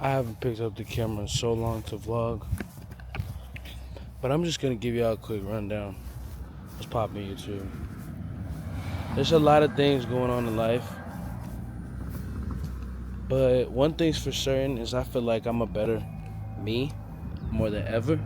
I haven't picked up the camera in so long to vlog, but I'm just gonna give y'all a quick rundown. What's popping YouTube? There's a lot of things going on in life, but one thing's for certain is I feel like I'm a better me more than ever.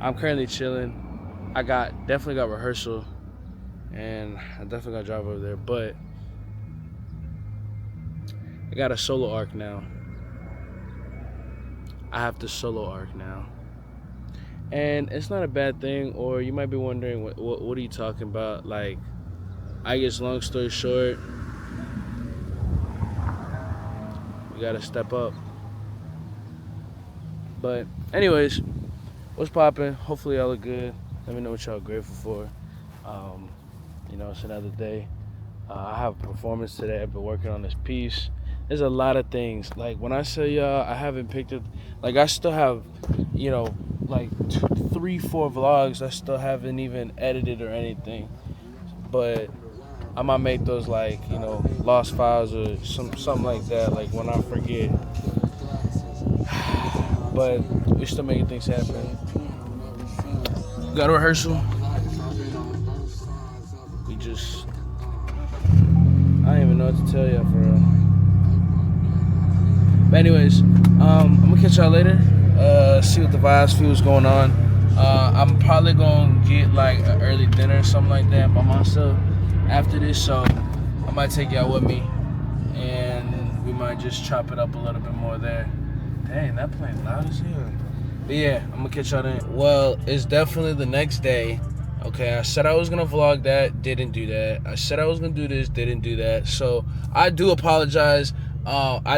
I'm currently chilling. I definitely got rehearsal, and I definitely got to drive over there, but I got a solo arc now. I have the solo arc now. And it's not a bad thing, or you might be wondering, what are you talking about? Like, I guess long story short, we gotta step up. But anyways, what's poppin'? Hopefully y'all look good. Let me know what y'all grateful for. It's another day. I have a performance today. I've been working on this piece. There's a lot of things. Like, when I say y'all, I haven't picked it. Like, I still have, like 2, 3, 4 vlogs I still haven't even edited or anything. But I might make those like, lost files or something like that, like when I forget. But we're still making things happen. Got a rehearsal. I don't even know what to tell y'all for real. But anyways, I'm gonna catch y'all later. See what the vibes feel what's going on. I'm probably gonna get like an early dinner or something like that by myself after this, so I might take y'all with me, and we might just chop it up a little bit more there. Dang, that plane loud as hell. But yeah, I'm gonna catch y'all then. Well, it's definitely the next day. Okay, I said I was gonna vlog that, didn't do that. I said I was gonna do this, didn't do that. So I do apologize.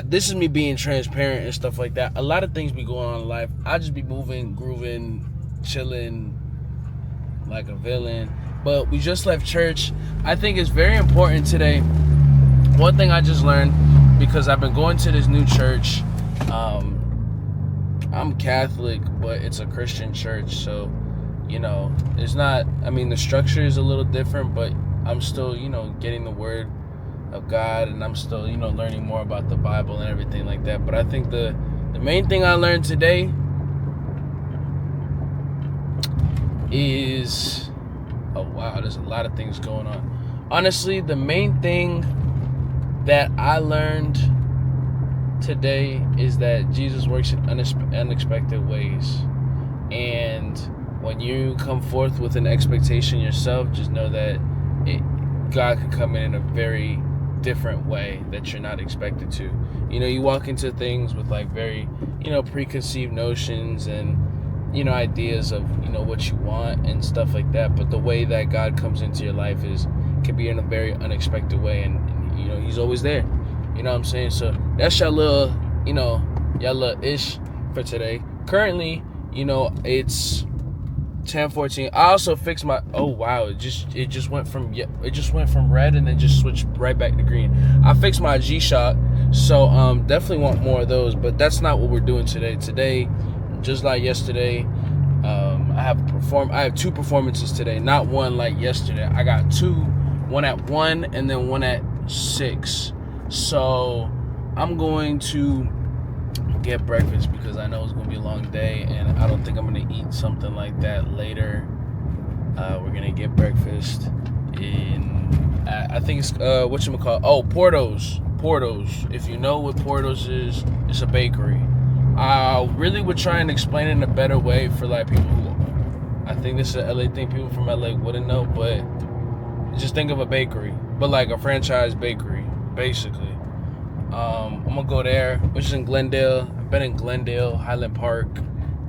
This is me being transparent and stuff like that. A lot of things be going on in life. I just be moving, grooving, chilling like a villain. But we just left church. I think it's very important today. One thing I just learned, because I've been going to this new church. I'm Catholic, but it's a Christian church, so it's not, the structure is a little different, but I'm still, getting the word of God, and I'm still, learning more about the Bible and everything like that. But I think the main thing I learned today is, oh wow, there's a lot of things going on. Honestly, the main thing that I learned today is that Jesus works in unexpected ways. And when you come forth with an expectation yourself, just know that God can come in a very different way that you're not expected to. You walk into things with like very, preconceived notions and, ideas of, what you want and stuff like that. But the way that God comes into your life can be in a very unexpected way. And He's always there. You know what I'm saying? So that's your little, your little ish for today. Currently, it's 10:14. I also fixed my, oh wow, it just went from red and then just switched right back to green. I fixed my G-Shock, so definitely want more of those, but that's not what we're doing today. Today, just like yesterday, I have 2 performances today, not one like yesterday. I got 2, one at 1 and then one at 6. So I'm going to get breakfast because I know it's going to be a long day, and I don't think I'm going to eat something like that later. We're going to get breakfast in, I think it's, Porto's. If you know what Porto's is, it's a bakery. I really would try and explain it in a better way for like people who, I think this is an LA thing, people from LA wouldn't know, but just think of a bakery, but like a franchise bakery, basically. I'm gonna go there, which is in Glendale. I've been in Glendale, Highland Park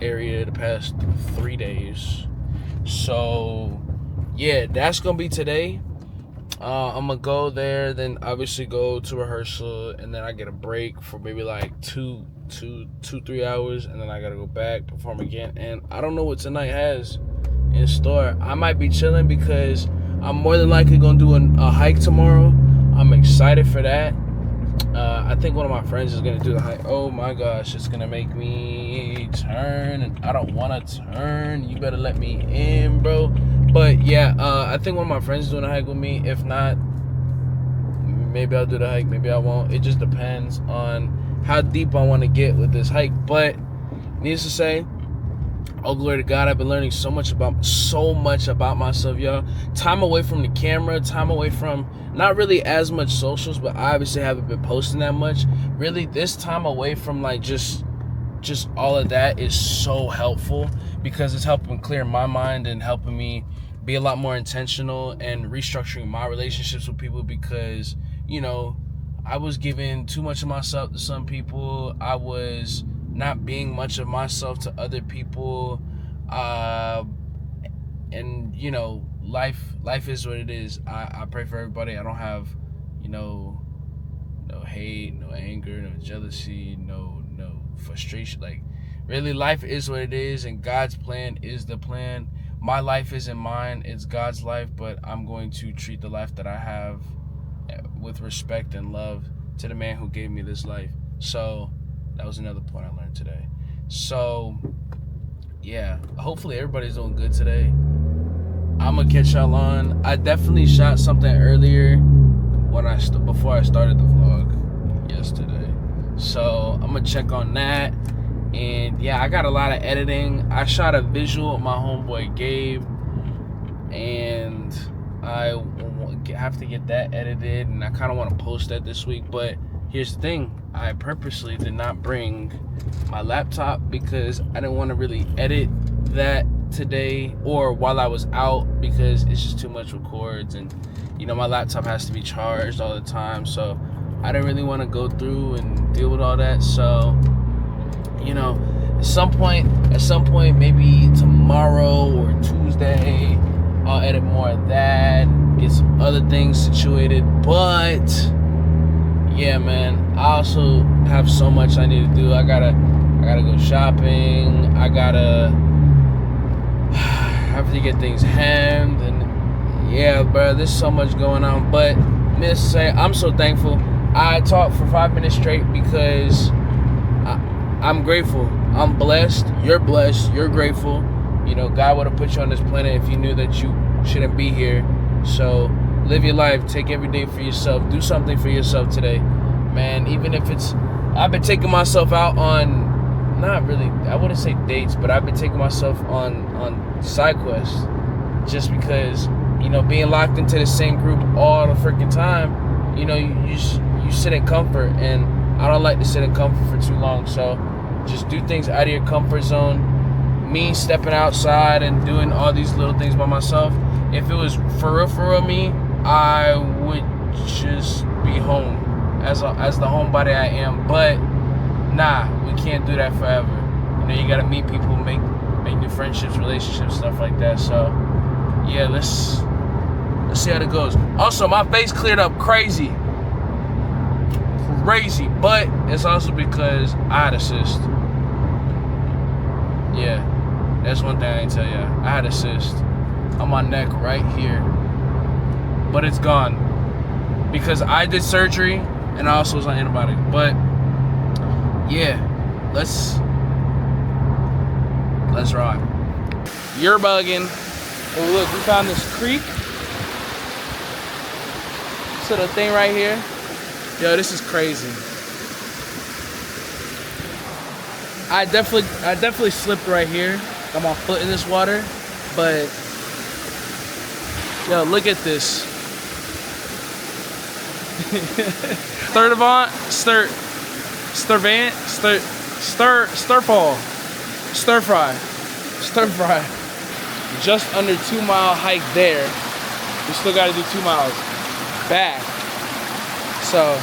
area the past 3 days. So yeah, that's gonna be today. I'm gonna go there, then obviously go to rehearsal, and then I get a break for maybe like 3 hours, and then I gotta go back, perform again. And I don't know what tonight has in store. I might be chilling because I'm more than likely gonna do a hike tomorrow. I'm excited for that. I think one of my friends is gonna do the hike. Oh my gosh, it's gonna make me turn, and I don't wanna turn. You better let me in, bro. But yeah, I think one of my friends is doing a hike with me. If not, maybe I'll do the hike, maybe I won't. It just depends on how deep I want to get with this hike. But needless to say, oh glory to God, I've been learning so much about myself, y'all. Time away from the camera, time away from not really as much socials, but I obviously haven't been posting that much. Really, this time away from like just all of that is so helpful, because it's helping clear my mind and helping me be a lot more intentional and restructuring my relationships with people, because, you know, I was giving too much of myself to some people. I was not being much of myself to other people. And, you know, life is what it is. I pray for everybody. I don't have, you know, no hate, no anger, no jealousy, no frustration. Like, really, life is what it is, and God's plan is the plan. My life isn't mine, it's God's life, but I'm going to treat the life that I have with respect and love to the man who gave me this life. So that was another point I learned today. So yeah, hopefully everybody's doing good today. I'm gonna catch y'all on. I definitely shot something earlier before I started the vlog yesterday, so I'm gonna check on that. And yeah, I got a lot of editing. I shot a visual with my homeboy Gabe, and I have to get that edited, and I kind of want to post that this week. But here's the thing, I purposely did not bring my laptop because I didn't want to really edit that today or while I was out, because it's just too much with cords, and you know, my laptop has to be charged all the time, so I didn't really want to go through and deal with all that. So, you know, at some point, maybe tomorrow or Tuesday, I'll edit more of that, get some other things situated. But yeah, man, I also have so much I need to do. I gotta go shopping. I have to get things hemmed, and yeah, bro, there's so much going on. But needless to say, I'm so thankful. I talked for 5 minutes straight because I'm grateful. I'm blessed. You're blessed. You're grateful. You know, God would have put you on this planet if He knew that you shouldn't be here. So live your life. Take every day for yourself. Do something for yourself today, man. Even if it's, I've been taking myself out on, not really, I wouldn't say dates, but I've been taking myself on side quests, just because, you know, being locked into the same group all the freaking time, you know, you sit in comfort, and I don't like to sit in comfort for too long. So just do things out of your comfort zone. Me stepping outside and doing all these little things by myself, if it was for real me, I would just be home as the homebody I am. But nah, we can't do that forever. You know, you gotta meet people, make new friendships, relationships, stuff like that. So yeah, let's see how it goes. Also, my face cleared up crazy, but it's also because I had a cyst. Yeah, that's one thing I didn't tell you. I had a cyst on my neck right here, but it's gone because I did surgery and I also was on antibiotic. But yeah, let's rock. You're bugging. Oh look, we found this creek. So the thing right here. Yo, this is crazy. I definitely slipped right here. Got my foot in this water, but yo, look at this. Stir fry. Just under 2 mile hike there. We still gotta do 2 miles back. So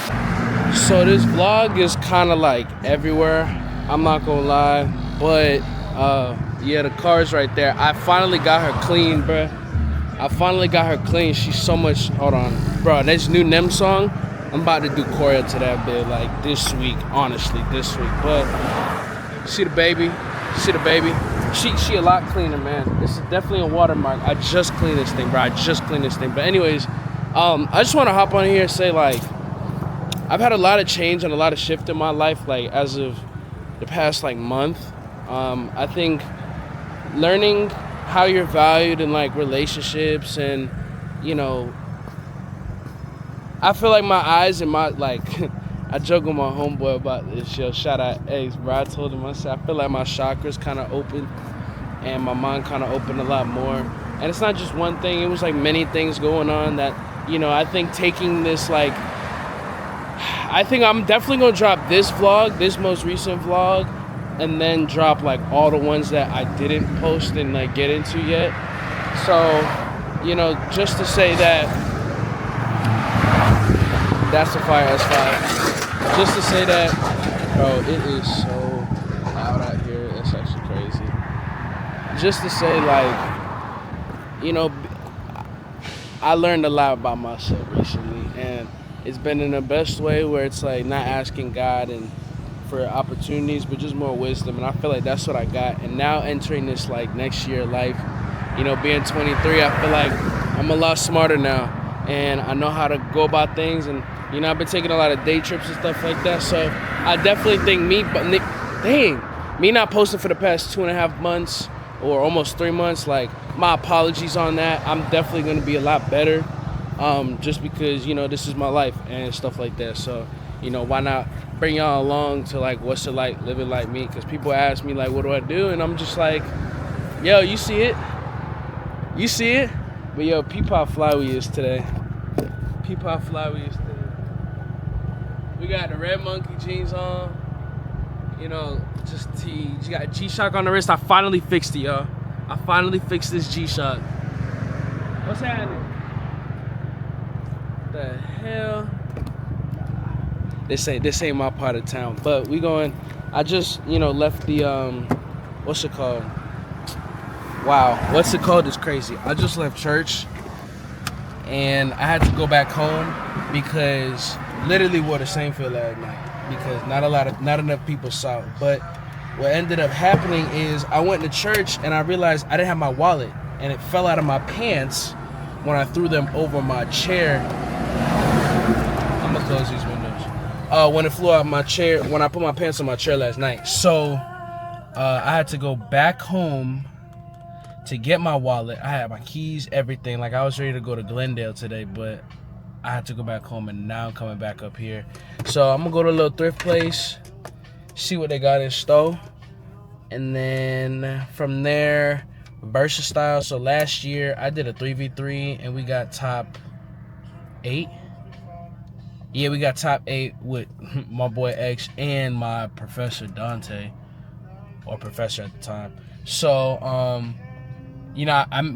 this vlog is kind of like everywhere, I'm not gonna lie, but yeah, the car's right there. I finally got her clean, bruh. She's so much, hold on, bro, this new Nem song, I'm about to do choreo to that bit, like this week, honestly, this week. But see the baby, she a lot cleaner, man. This is definitely a watermark. I just cleaned this thing, bro. But anyways, I just want to hop on here and say, like, I've had a lot of change and a lot of shift in my life, like, as of the past, like, month. I think learning how you're valued in, like, relationships, and, you know, I feel like my eyes and my, like, I joke with my homeboy about this. Yo, shout out Ace, bro. I told him, I said, I feel like my chakras kind of open and my mind kind of opened a lot more. And it's not just one thing. It was like many things going on that, I think taking this, like, I think I'm definitely going to drop this vlog, this most recent vlog, and then drop like all the ones that I didn't post and like get into yet. So, just to say that, that's the fire S5. Just to say that, bro, it is so loud out here. It's actually crazy. Just to say, like, I learned a lot about myself recently, and it's been in the best way where it's like not asking God and for opportunities, but just more wisdom. And I feel like that's what I got. And now entering this like next year of life, being 23, I feel like I'm a lot smarter now, and I know how to go about things. And I've been taking a lot of day trips and stuff like that. So I definitely think me not posting for the past 2.5 months or almost 3 months, like, my apologies on that. I'm definitely going to be a lot better, just because, this is my life and stuff like that. So, why not bring y'all along to, like, what's it like living like me? Because people ask me, like, what do I do? And I'm just like, yo, you see it? You see it? But, yo, peep how fly we is today. Peep how fly we is today. We got the red monkey jeans on. Just T. You got G-Shock on the wrist. I finally fixed it, y'all. I finally fixed this G-Shock. What's happening? The hell? This ain't my part of town. But we going. I just left the what's it called? Wow, what's it called? It's crazy. I just left church, and I had to go back home because literally wore the same fit last night because not enough people saw it. But what ended up happening is I went to church and I realized I didn't have my wallet, and it fell out of my pants when I threw them over my chair. I'm gonna close these windows. When it flew out of my chair, when I put my pants on my chair last night. So I had to go back home to get my wallet. I had my keys, everything. Like, I was ready to go to Glendale today, but I had to go back home, and now I'm coming back up here. So I'm gonna go to a little thrift place, see what they got in store, and then from there, Versa style. So last year I did a 3v3 and we got top 8. Yeah, we got top 8 with my boy X and my professor Dante, or professor at the time. So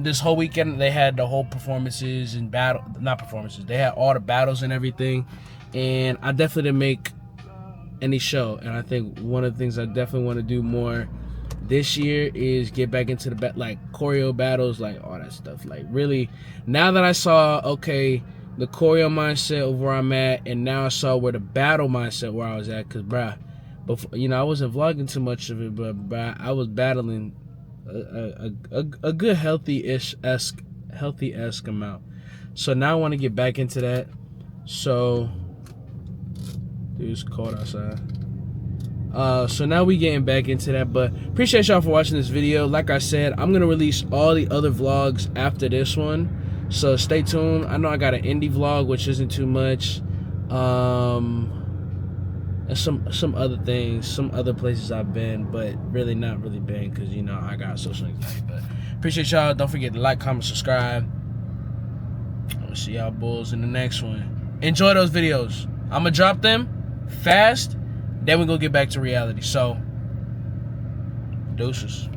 this whole weekend they had the whole performances and they had all the battles and everything, and I definitely didn't make any show. And I think one of the things I definitely want to do more this year is get back into the like choreo battles, like all that stuff. Like, really, now that I saw the choreo mindset of where I'm at, and now I saw where the battle mindset where I was at, because before, I wasn't vlogging too much of it, but I was battling a good healthy-esque amount. So now I want to get back into that. So, dude, it's cold outside. So now we getting back into that, but appreciate y'all for watching this video. Like I said, I'm gonna release all the other vlogs after this one, so stay tuned. I know I got an indie vlog, which isn't too much, and some other things, some other places I've been, but really not really been, because I got social anxiety. But appreciate y'all. Don't forget to like, comment, subscribe. I'll see y'all bulls in the next one. Enjoy those videos. I'm gonna drop them fast, then we go get back to reality. So, deuces.